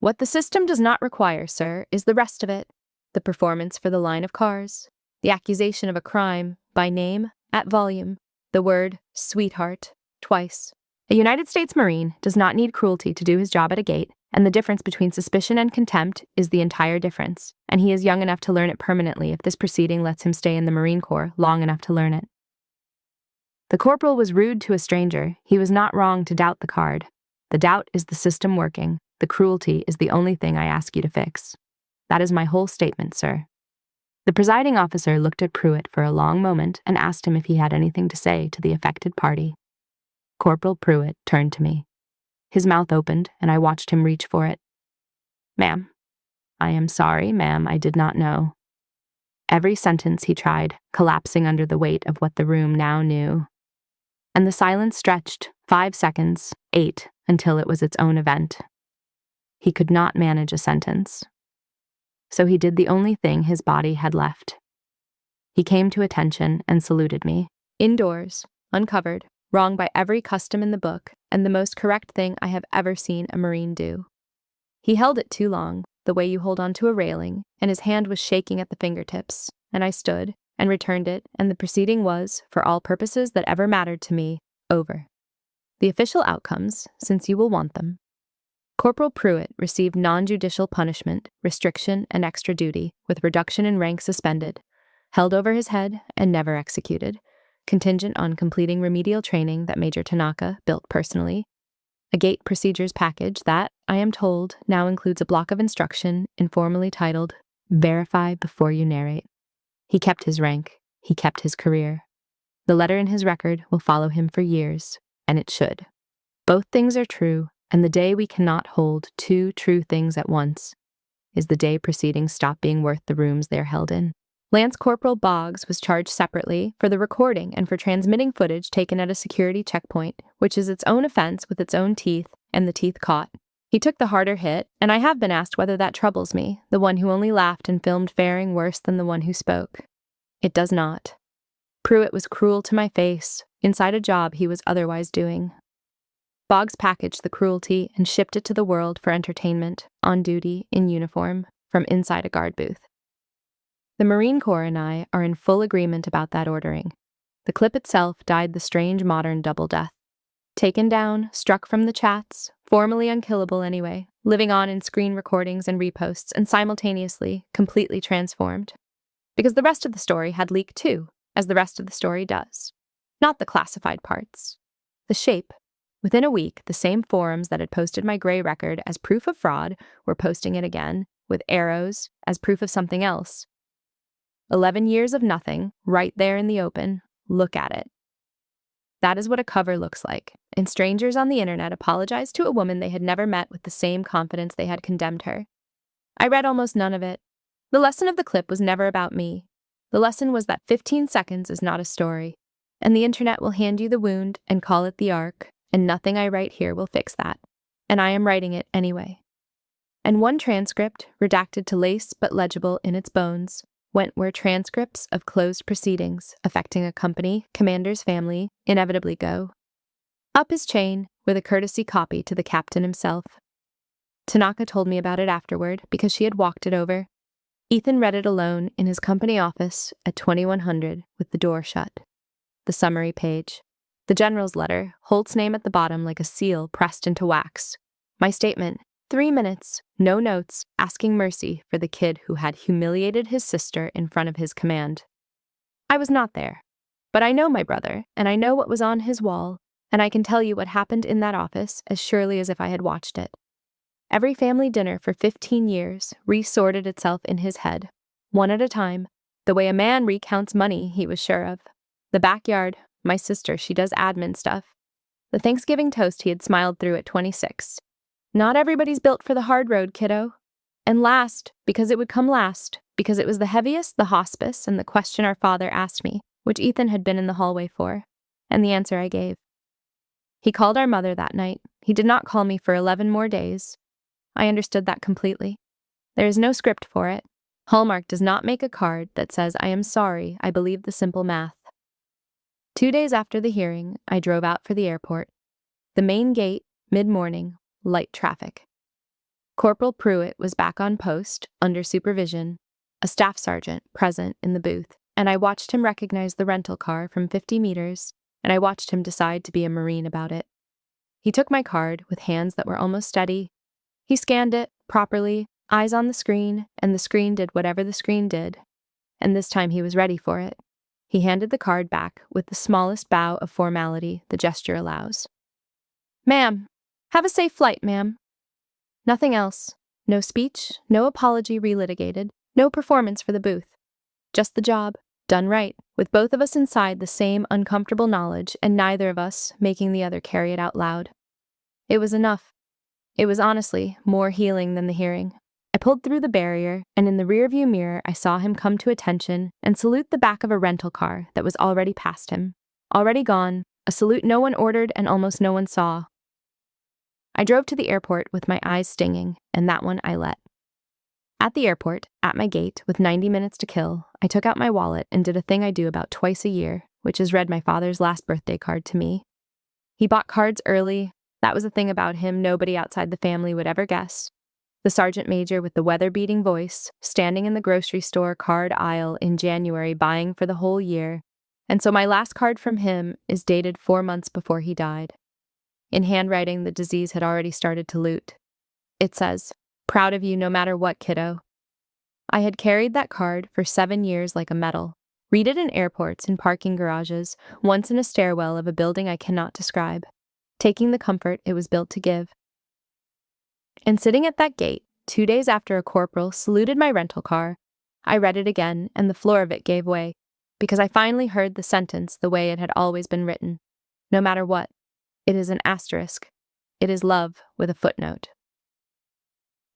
What the system does not require, sir, is the rest of it. The performance for the line of cars, the accusation of a crime, by name, at volume, the word sweetheart, twice. A United States Marine does not need cruelty to do his job at a gate, and the difference between suspicion and contempt is the entire difference, and he is young enough to learn it permanently if this proceeding lets him stay in the Marine Corps long enough to learn it. The corporal was rude to a stranger. He was not wrong to doubt the card. The doubt is the system working. The cruelty is the only thing I ask you to fix. That is my whole statement, sir. The presiding officer looked at Pruitt for a long moment and asked him if he had anything to say to the affected party. Corporal Pruitt turned to me. His mouth opened, and I watched him reach for it. Ma'am. I am sorry, ma'am, I did not know. Every sentence he tried, collapsing under the weight of what the room now knew. And the silence stretched, 5 seconds, 8, until it was its own event. He could not manage a sentence. So he did the only thing his body had left. He came to attention and saluted me. Indoors, uncovered, wrong by every custom in the book, and the most correct thing I have ever seen a Marine do. He held it too long, the way you hold onto a railing, and his hand was shaking at the fingertips, and I stood, and returned it, and the proceeding was, for all purposes that ever mattered to me, over. The official outcomes, since you will want them. Corporal Pruitt received non-judicial punishment, restriction, and extra duty, with reduction in rank suspended, held over his head and never executed, contingent on completing remedial training that Major Tanaka built personally, a gate procedures package that, I am told, now includes a block of instruction informally titled, Verify Before You Narrate. He kept his rank. He kept his career. The letter in his record will follow him for years, and it should. Both things are true, and the day we cannot hold two true things at once is the day proceedings stop being worth the rooms they are held in. Lance Corporal Boggs was charged separately for the recording and for transmitting footage taken at a security checkpoint, which is its own offense with its own teeth, and the teeth caught. He took the harder hit, and I have been asked whether that troubles me, the one who only laughed and filmed faring worse than the one who spoke. It does not. Pruitt was cruel to my face, inside a job he was otherwise doing. Boggs packaged the cruelty and shipped it to the world for entertainment, on duty, in uniform, from inside a guard booth. The Marine Corps and I are in full agreement about that ordering. The clip itself died the strange modern double death. Taken down, struck from the chats, formally unkillable anyway, living on in screen recordings and reposts, and simultaneously, completely transformed. Because the rest of the story had leaked too, as the rest of the story does. Not the classified parts. The shape. Within a week, the same forums that had posted my gray record as proof of fraud were posting it again, with arrows, as proof of something else. 11 years of nothing, right there in the open. Look at it. That is what a cover looks like, and strangers on the internet apologized to a woman they had never met with the same confidence they had condemned her. I read almost none of it. The lesson of the clip was never about me. The lesson was that 15 seconds is not a story, and the internet will hand you the wound and call it the arc, and nothing I write here will fix that. And I am writing it anyway. And one transcript, redacted to lace but legible in its bones, went where transcripts of closed proceedings affecting a company, commander's family, inevitably go. Up his chain, with a courtesy copy to the captain himself. Tanaka told me about it afterward because she had walked it over. Ethan read it alone in his company office at 2100 with the door shut. The summary page. The general's letter, Holt's name at the bottom like a seal pressed into wax. My statement, 3 minutes, no notes, asking mercy for the kid who had humiliated his sister in front of his command. I was not there, but I know my brother, and I know what was on his wall, and I can tell you what happened in that office as surely as if I had watched it. Every family dinner for 15 years resorted itself in his head, one at a time, the way a man recounts money he was sure of. The backyard, my sister, she does admin stuff. The Thanksgiving toast he had smiled through at 26. Not everybody's built for the hard road, kiddo. And last, because it would come last, because it was the heaviest, the hospice, and the question our father asked me, which Ethan had been in the hallway for, and the answer I gave. He called our mother that night. He did not call me for 11 more days. I understood that completely. There is no script for it. Hallmark does not make a card that says, I am sorry, I believe the simple math. 2 days after the hearing, I drove out for the airport. The main gate, mid-morning, light traffic. Corporal Pruitt was back on post, under supervision, a staff sergeant present in the booth, and I watched him recognize the rental car from 50 meters, and I watched him decide to be a Marine about it. He took my card with hands that were almost steady. He scanned it, properly, eyes on the screen, and the screen did whatever the screen did. And this time he was ready for it. He handed the card back with the smallest bow of formality the gesture allows. Ma'am, have a safe flight, ma'am. Nothing else. No speech, no apology relitigated, no performance for the booth. Just the job, done right, with both of us inside the same uncomfortable knowledge and neither of us making the other carry it out loud. It was enough. It was honestly more healing than the hearing. I pulled through the barrier, and in the rearview mirror I saw him come to attention and salute the back of a rental car that was already past him. Already gone, a salute no one ordered and almost no one saw. I drove to the airport with my eyes stinging, and that one I let. At the airport, at my gate, with 90 minutes to kill, I took out my wallet and did a thing I do about twice a year, which is read my father's last birthday card to me. He bought cards early. That was a thing about him nobody outside the family would ever guess. The sergeant major with the weather-beating voice, standing in the grocery store card aisle in January buying for the whole year. And so my last card from him is dated 4 months before he died. In handwriting, the disease had already started to loot. It says, "Proud of you no matter what, kiddo." I had carried that card for 7 years like a medal. Read it in airports, in parking garages, once in a stairwell of a building I cannot describe, taking the comfort it was built to give. And sitting at that gate, 2 days after a corporal saluted my rental car, I read it again and the floor of it gave way, because I finally heard the sentence the way it had always been written. No matter what, it is an asterisk. It is love with a footnote.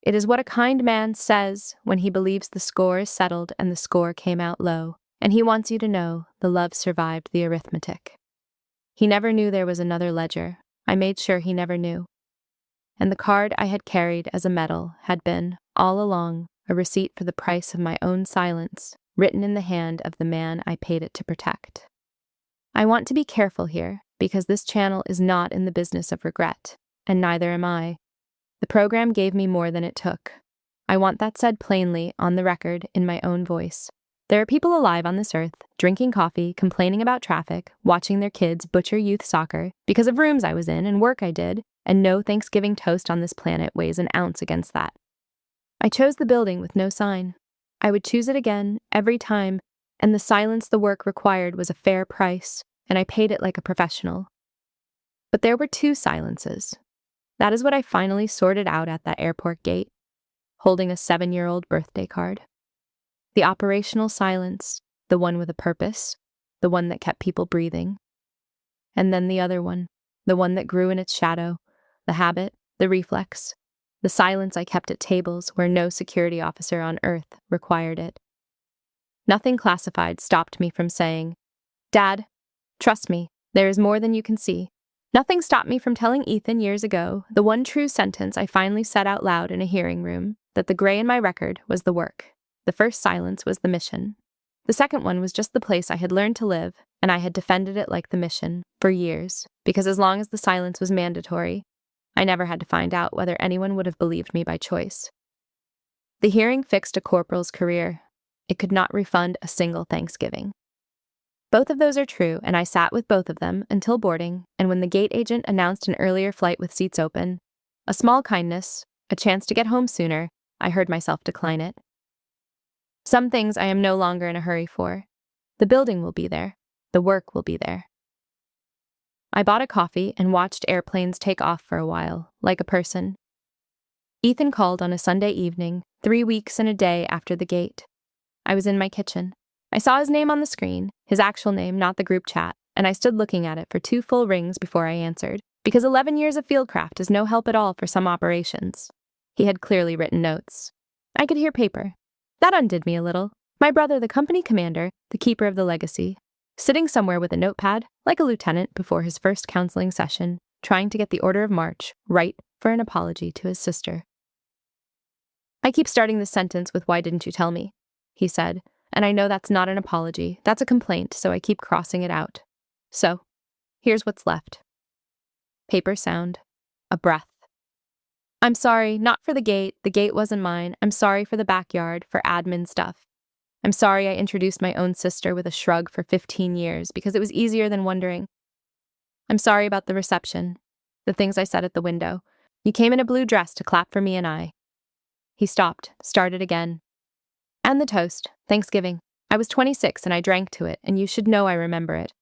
It is what a kind man says when he believes the score is settled and the score came out low, and he wants you to know the love survived the arithmetic. He never knew there was another ledger. I made sure he never knew. And the card I had carried as a medal had been, all along, a receipt for the price of my own silence, written in the hand of the man I paid it to protect. I want to be careful here, because this channel is not in the business of regret, and neither am I. The program gave me more than it took. I want that said plainly, on the record, in my own voice. There are people alive on this earth, drinking coffee, complaining about traffic, watching their kids butcher youth soccer, because of rooms I was in and work I did, and no Thanksgiving toast on this planet weighs an ounce against that. I chose the building with no sign. I would choose it again, every time, and the silence the work required was a fair price, and I paid it like a professional. But there were 2 silences. That is what I finally sorted out at that airport gate, holding a 7-year-old birthday card. The operational silence, the one with a purpose, the one that kept people breathing. And then the other one, the one that grew in its shadow, the habit, the reflex, the silence I kept at tables where no security officer on earth required it. Nothing classified stopped me from saying, "Dad, trust me, there is more than you can see." Nothing stopped me from telling Ethan years ago the one true sentence I finally said out loud in a hearing room, that the gray in my record was the work. The first silence was the mission. The second one was just the place I had learned to live, and I had defended it like the mission, for years, because as long as the silence was mandatory, I never had to find out whether anyone would have believed me by choice. The hearing fixed a corporal's career. It could not refund a single Thanksgiving. Both of those are true, and I sat with both of them until boarding, and when the gate agent announced an earlier flight with seats open, a small kindness, a chance to get home sooner, I heard myself decline it. Some things I am no longer in a hurry for. The building will be there. The work will be there. I bought a coffee and watched airplanes take off for a while, like a person. Ethan called on a Sunday evening, 3 weeks and a day after the gate. I was in my kitchen. I saw his name on the screen, his actual name, not the group chat, and I stood looking at it for 2 full rings before I answered, because 11 years of fieldcraft is no help at all for some operations. He had clearly written notes. I could hear paper. That undid me a little. My brother, the company commander, the keeper of the legacy, sitting somewhere with a notepad, like a lieutenant before his first counseling session, trying to get the order of march right for an apology to his sister. "I keep starting this sentence with 'why didn't you tell me?'" he said, "and I know that's not an apology, that's a complaint, so I keep crossing it out. So, here's what's left." Paper sound. A breath. "I'm sorry, not for the gate wasn't mine. I'm sorry for the backyard, for admin stuff. I'm sorry I introduced my own sister with a shrug for 15 years, because it was easier than wondering. I'm sorry about the reception, the things I said at the window. You came in a blue dress to clap for me and I." He stopped, started again. "And the toast, Thanksgiving. I was 26 and I drank to it, and you should know I remember it.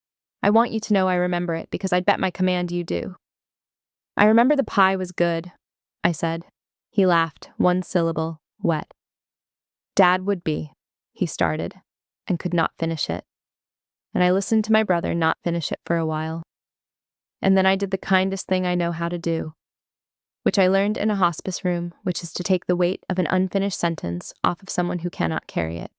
I want you to know I remember it, because I'd bet my command you do." "I remember the pie was good," I said. He laughed, 1 syllable, wet. "Dad would be," he started, and could not finish it. And I listened to my brother not finish it for a while. And then I did the kindest thing I know how to do, which I learned in a hospice room, which is to take the weight of an unfinished sentence off of someone who cannot carry it.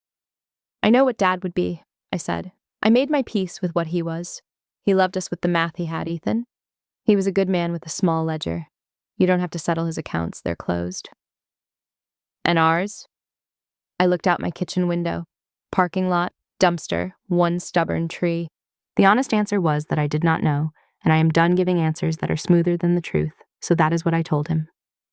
"I know what Dad would be," I said. "I made my peace with what he was. He loved us with the math he had, Ethan. He was a good man with a small ledger. You don't have to settle his accounts, they're closed." "And ours?" I looked out my kitchen window. Parking lot, dumpster, 1 stubborn tree. The honest answer was that I did not know, and I am done giving answers that are smoother than the truth, so that is what I told him.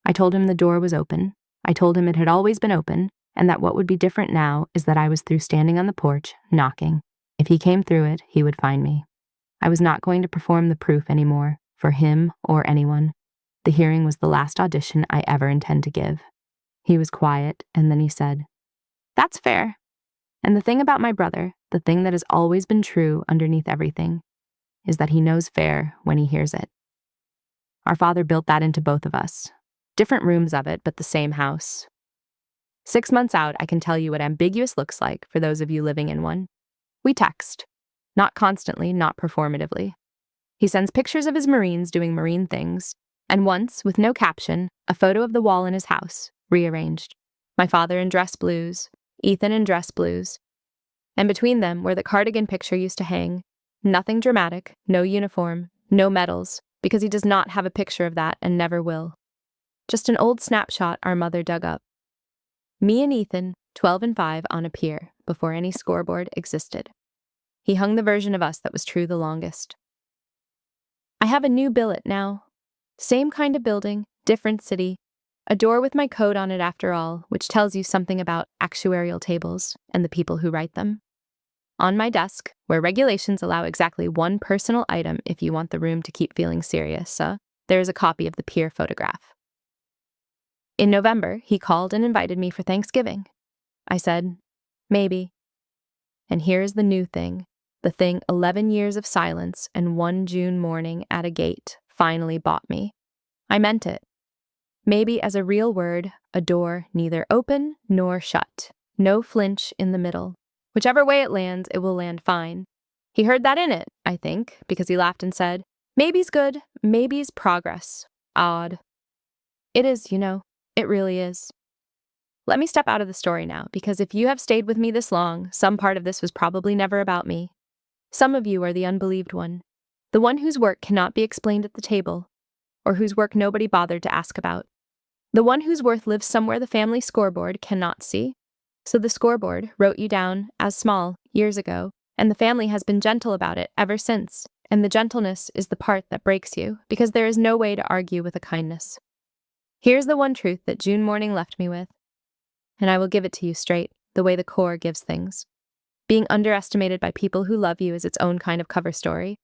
I told him the door was open. I told him it had always been open, and that what would be different now is that I was through standing on the porch, knocking. If he came through it, he would find me. I was not going to perform the proof anymore, for him or anyone. The hearing was the last audition I ever intend to give. He was quiet, and then he said, "That's fair. And the thing about my brother, the thing that has always been true underneath everything, is that he knows fair when he hears it. Our father built that into both of us. Different rooms of it, but the same house. 6 months out, I can tell you what ambiguous looks like for those of you living in one. We text. Not constantly, not performatively. He sends pictures of his Marines doing Marine things, and once, with no caption, a photo of the wall in his house, rearranged. My father in dress blues, Ethan in dress blues, and between them, where the cardigan picture used to hang, nothing dramatic, no uniform, no medals, because he does not have a picture of that and never will. Just an old snapshot our mother dug up. Me and Ethan, 12 and 5, on a pier, before any scoreboard existed. He hung the version of us that was true the longest. I have a new billet now. Same kind of building, different city. A door with my code on it after all, which tells you something about actuarial tables and the people who write them. On my desk, where regulations allow exactly one personal item if you want the room to keep feeling serious, there is a copy of the pier photograph. In November, he called and invited me for Thanksgiving. I said, maybe. And here is the new thing. The thing 11 years of silence and one June morning at a gate finally bought me. I meant it. Maybe as a real word, a door neither open nor shut. No flinch in the middle. Whichever way it lands, it will land fine. He heard that in it, I think, because he laughed and said, maybe's good, maybe's progress. Odd. It is, you know. It really is. Let me step out of the story now, because if you have stayed with me this long, some part of this was probably never about me. Some of you are the unbelieved one, the one whose work cannot be explained at the table, or whose work nobody bothered to ask about. The one whose worth lives somewhere the family scoreboard cannot see. So the scoreboard wrote you down as small years ago, and the family has been gentle about it ever since, and the gentleness is the part that breaks you, because there is no way to argue with a kindness. Here's the one truth that June morning left me with, and I will give it to you straight, the way the Corps gives things. Being underestimated by people who love you is its own kind of cover story,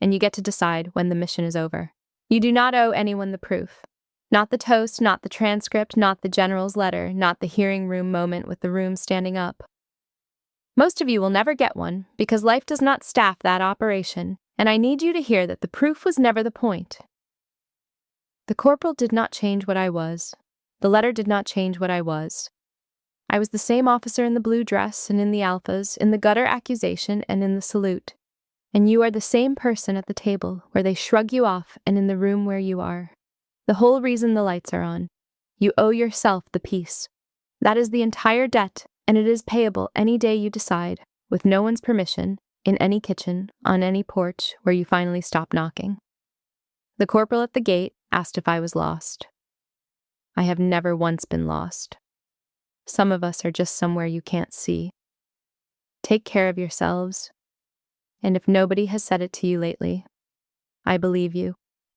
and you get to decide when the mission is over. You do not owe anyone the proof. Not the toast, not the transcript, not the general's letter, not the hearing room moment with the room standing up. Most of you will never get one, because life does not staff that operation, and I need you to hear that the proof was never the point. The corporal did not change what I was. The letter did not change what I was. I was the same officer in the blue dress and in the alphas, in the gutter accusation and in the salute. And you are the same person at the table where they shrug you off and in the room where you are. The whole reason the lights are on. You owe yourself the peace. That is the entire debt, and it is payable any day you decide, with no one's permission, in any kitchen, on any porch, where you finally stop knocking. The corporal at the gate asked if I was lost. I have never once been lost. Some of us are just somewhere you can't see. Take care of yourselves. And if nobody has said it to you lately, I believe you.